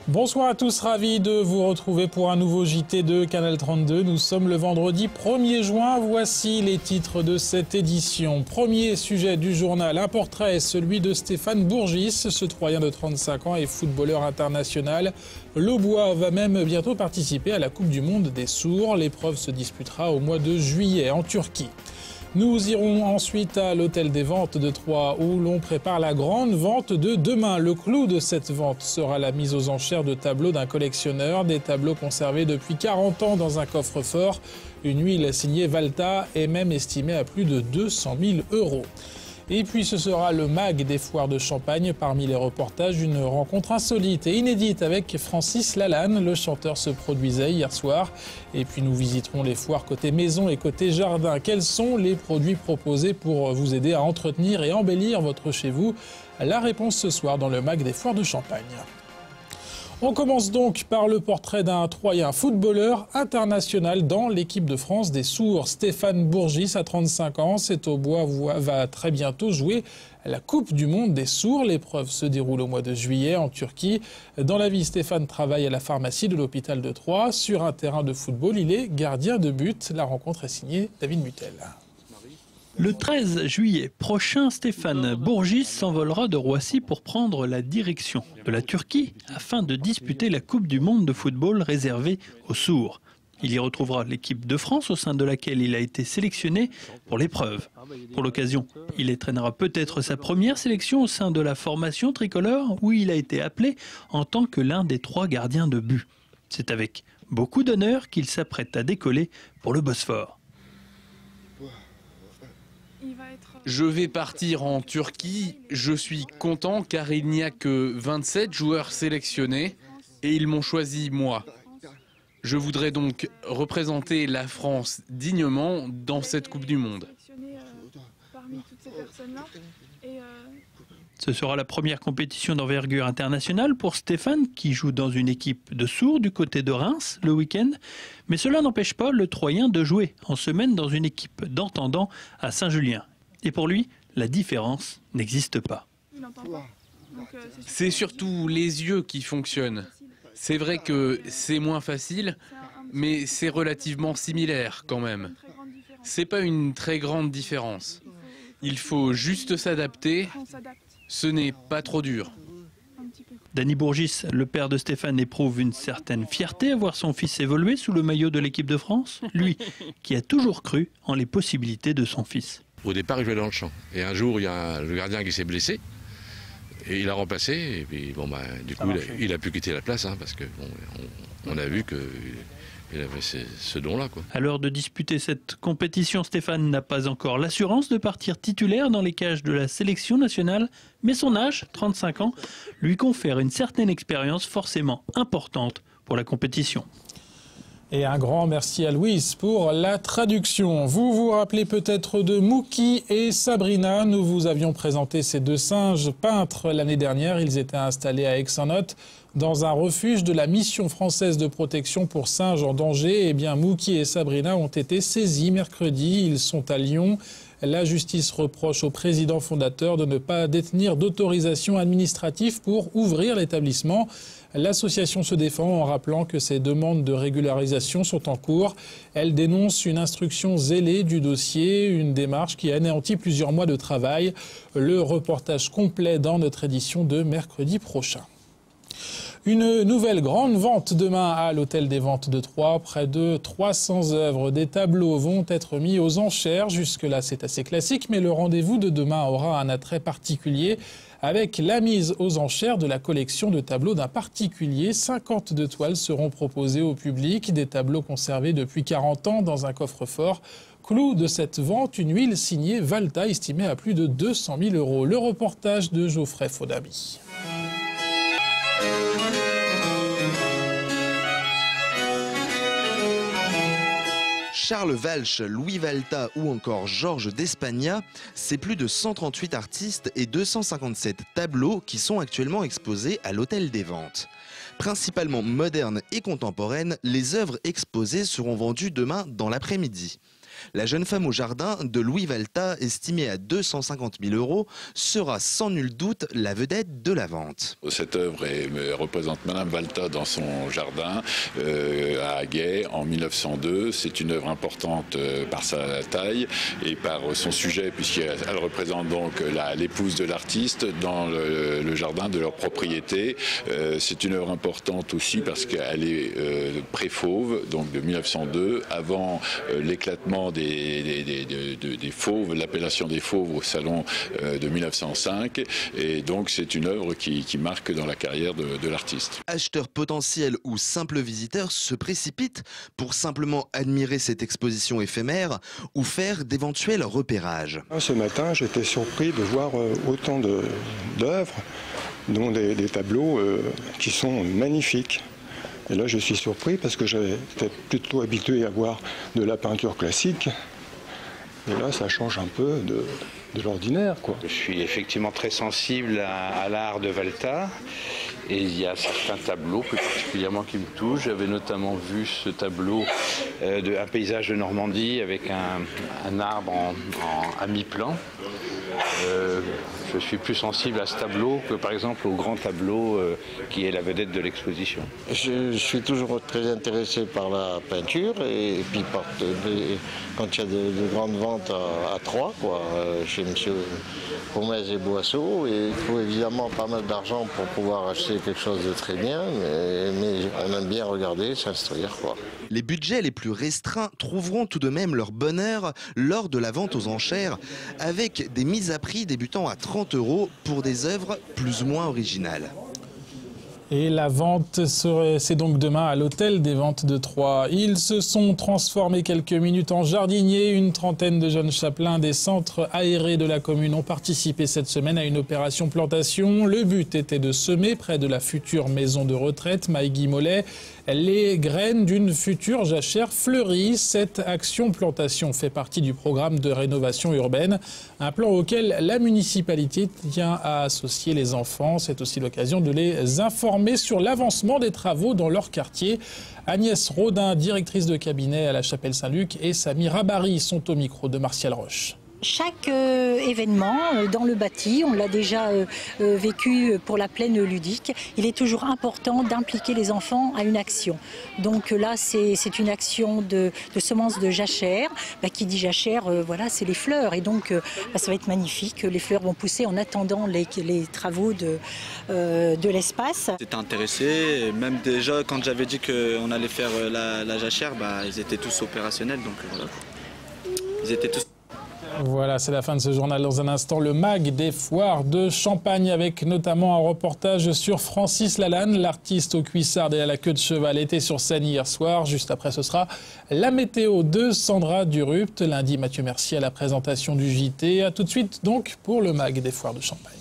Bonsoir à tous, ravi de vous retrouver pour un nouveau JT de Canal 32. Nous sommes le vendredi 1er juin, voici les titres de cette édition. Premier sujet du journal, un portrait, celui de Stéphane Bourgis. Ce Troyen de 35 ans est footballeur international. L'Aubois va même bientôt participer à la Coupe du Monde des sourds. L'épreuve se disputera au mois de juillet en Turquie. Nous irons ensuite à l'hôtel des ventes de Troyes où l'on prépare la grande vente de demain. Le clou de cette vente sera la mise aux enchères de tableaux d'un collectionneur, des tableaux conservés depuis 40 ans dans un coffre-fort. Une huile signée Valta est même estimée à plus de 200 000 €. Et puis ce sera le MAG des foires de Champagne. Parmi les reportages, une rencontre insolite et inédite avec Francis Lalanne. Le chanteur se produisait hier soir. Et puis nous visiterons les foires côté maison et côté jardin. Quels sont les produits proposés pour vous aider à entretenir et embellir votre chez vous? La réponse ce soir dans le MAG des foires de Champagne. On commence donc par le portrait d'un Troyen footballeur international dans l'équipe de France des sourds. Stéphane Bourgis, à 35 ans, cet Aubois va très bientôt jouer à la Coupe du Monde des sourds. L'épreuve se déroule au mois de juillet en Turquie. Dans la vie, Stéphane travaille à la pharmacie de l'hôpital de Troyes. Sur un terrain de football, il est gardien de but. La rencontre est signée David Mutel. Le 13 juillet prochain, Stéphane Bourgis s'envolera de Roissy pour prendre la direction de la Turquie afin de disputer la Coupe du Monde de football réservée aux sourds. Il y retrouvera l'équipe de France au sein de laquelle il a été sélectionné pour l'épreuve. Pour l'occasion, il entraînera peut-être sa première sélection au sein de la formation tricolore où il a été appelé en tant que l'un des 3 gardiens de but. C'est avec beaucoup d'honneur qu'il s'apprête à décoller pour le Bosphore. Je vais partir en Turquie, je suis content car il n'y a que 27 joueurs sélectionnés et ils m'ont choisi moi. Je voudrais donc représenter la France dignement dans cette Coupe du Monde. Ce sera la première compétition d'envergure internationale pour Stéphane qui joue dans une équipe de sourds du côté de Reims le week-end. Mais cela n'empêche pas le Troyen de jouer en semaine dans une équipe d'entendants à Saint-Julien. Et pour lui, la différence n'existe pas. C'est surtout les yeux qui fonctionnent. C'est vrai que c'est moins facile, mais c'est relativement similaire quand même. C'est pas une très grande différence. Il faut juste s'adapter. Ce n'est pas trop dur. Danny Bourgis, le père de Stéphane, éprouve une certaine fierté à voir son fils évoluer sous le maillot de l'équipe de France. Lui, qui a toujours cru en les possibilités de son fils. Au départ, il jouait dans le champ. Et un jour, il y a le gardien qui s'est blessé. Et il a remplacé. Et puis, bon, du coup, il a pu quitter la place. Parce que on a vu qu'il avait ce don-là. À l'heure de disputer cette compétition, Stéphane n'a pas encore l'assurance de partir titulaire dans les cages de la sélection nationale. Mais son âge, 35 ans, lui confère une certaine expérience forcément importante pour la compétition. Et un grand merci à Louise pour la traduction. Vous vous rappelez peut-être de Mouki et Sabrina. Nous vous avions présenté ces 2 singes peintres l'année dernière. Ils étaient installés à Aix-en-Othe dans un refuge de la mission française de protection pour singes en danger. Eh bien, Mouki et Sabrina ont été saisis mercredi. Ils sont à Lyon. La justice reproche au président fondateur de ne pas détenir d'autorisation administrative pour ouvrir l'établissement. L'association se défend en rappelant que ces demandes de régularisation sont en cours. Elle dénonce une instruction zélée du dossier, une démarche qui anéantit plusieurs mois de travail. Le reportage complet dans notre édition de mercredi prochain. Une nouvelle grande vente demain à l'hôtel des ventes de Troyes. Près de 300 œuvres, des tableaux vont être mis aux enchères. Jusque-là, c'est assez classique, mais le rendez-vous de demain aura un attrait particulier avec la mise aux enchères de la collection de tableaux d'un particulier. 52 toiles seront proposées au public, des tableaux conservés depuis 40 ans dans un coffre-fort. Clou de cette vente, une huile signée Valta estimée à plus de 200 000 €. Le reportage de Geoffrey Fodami. Charles Walsh, Louis Valta ou encore Georges d'Espagna, c'est plus de 138 artistes et 257 tableaux qui sont actuellement exposés à l'Hôtel des Ventes. Principalement modernes et contemporaines, les œuvres exposées seront vendues demain dans l'après-midi. La jeune femme au jardin de Louis Valta, estimée à 250 000 €, sera sans nul doute la vedette de la vente. Cette œuvre représente Madame Valta dans son jardin à Aguet en 1902. C'est une œuvre importante par sa taille et par son sujet, puisqu'elle représente donc l'épouse de l'artiste dans le jardin de leur propriété. C'est une œuvre importante aussi parce qu'elle est pré-fauve, donc de 1902, avant l'éclatement des fauves, l'appellation des fauves au salon de 1905. Et donc c'est une œuvre qui marque dans la carrière de l'artiste. Acheteurs potentiels ou simples visiteurs se précipitent pour simplement admirer cette exposition éphémère ou faire d'éventuels repérages. Ce matin, j'étais surpris de voir autant d'œuvres, dont des tableaux qui sont magnifiques. Et là, je suis surpris parce que j'étais plutôt habitué à voir de la peinture classique. Et là, ça change un peu de l'ordinaire, quoi. Je suis effectivement très sensible à l'art de Valta. Et il y a certains tableaux plus particulièrement qui me touchent. J'avais notamment vu ce tableau d'un paysage de Normandie avec un arbre à mi-plan. Je suis plus sensible à ce tableau que par exemple au grand tableau qui est la vedette de l'exposition. Je suis toujours très intéressé par la peinture et puis quand il y a de grandes ventes à Troyes, chez M. Pomez et Boisseau, et il faut évidemment pas mal d'argent pour pouvoir acheter quelque chose de très bien, mais on aime bien regarder, s'instruire, quoi. Les budgets les plus restreints trouveront tout de même leur bonheur lors de la vente aux enchères, avec des mises à prix débutant à 30 € pour des œuvres plus ou moins originales. Et la vente, c'est donc demain à l'hôtel des ventes de Troyes. Ils se sont transformés quelques minutes en jardiniers. Une trentaine de jeunes chapelains des centres aérés de la commune ont participé cette semaine à une opération plantation. Le but était de semer près de la future maison de retraite Maïgui-Mollet les graines d'une future jachère fleurie. Cette action plantation fait partie du programme de rénovation urbaine, un plan auquel la municipalité tient à associer les enfants. C'est aussi l'occasion de les informer sur l'avancement des travaux dans leur quartier. Agnès Rodin, directrice de cabinet à la Chapelle Saint-Luc, et Samira Barry sont au micro de Martial Roche. Chaque événement dans le bâti, on l'a déjà vécu pour la plaine ludique, il est toujours important d'impliquer les enfants à une action. Donc là, c'est une action de semences de jachère. Qui dit jachère, voilà, c'est les fleurs. Et donc, ça va être magnifique. Les fleurs vont pousser en attendant les travaux de l'espace. J'étais intéressé, même déjà quand j'avais dit qu'on allait faire la jachère, ils étaient tous opérationnels. Donc voilà, ils étaient tous... Voilà, c'est la fin de ce journal. Dans un instant, le MAG des foires de Champagne, avec notamment un reportage sur Francis Lalanne, l'artiste aux cuissardes et à la queue de cheval, était sur scène hier soir. Juste après, ce sera la météo de Sandra Durupt. Lundi, Mathieu Mercier à la présentation du JT. A tout de suite donc pour le MAG des foires de Champagne.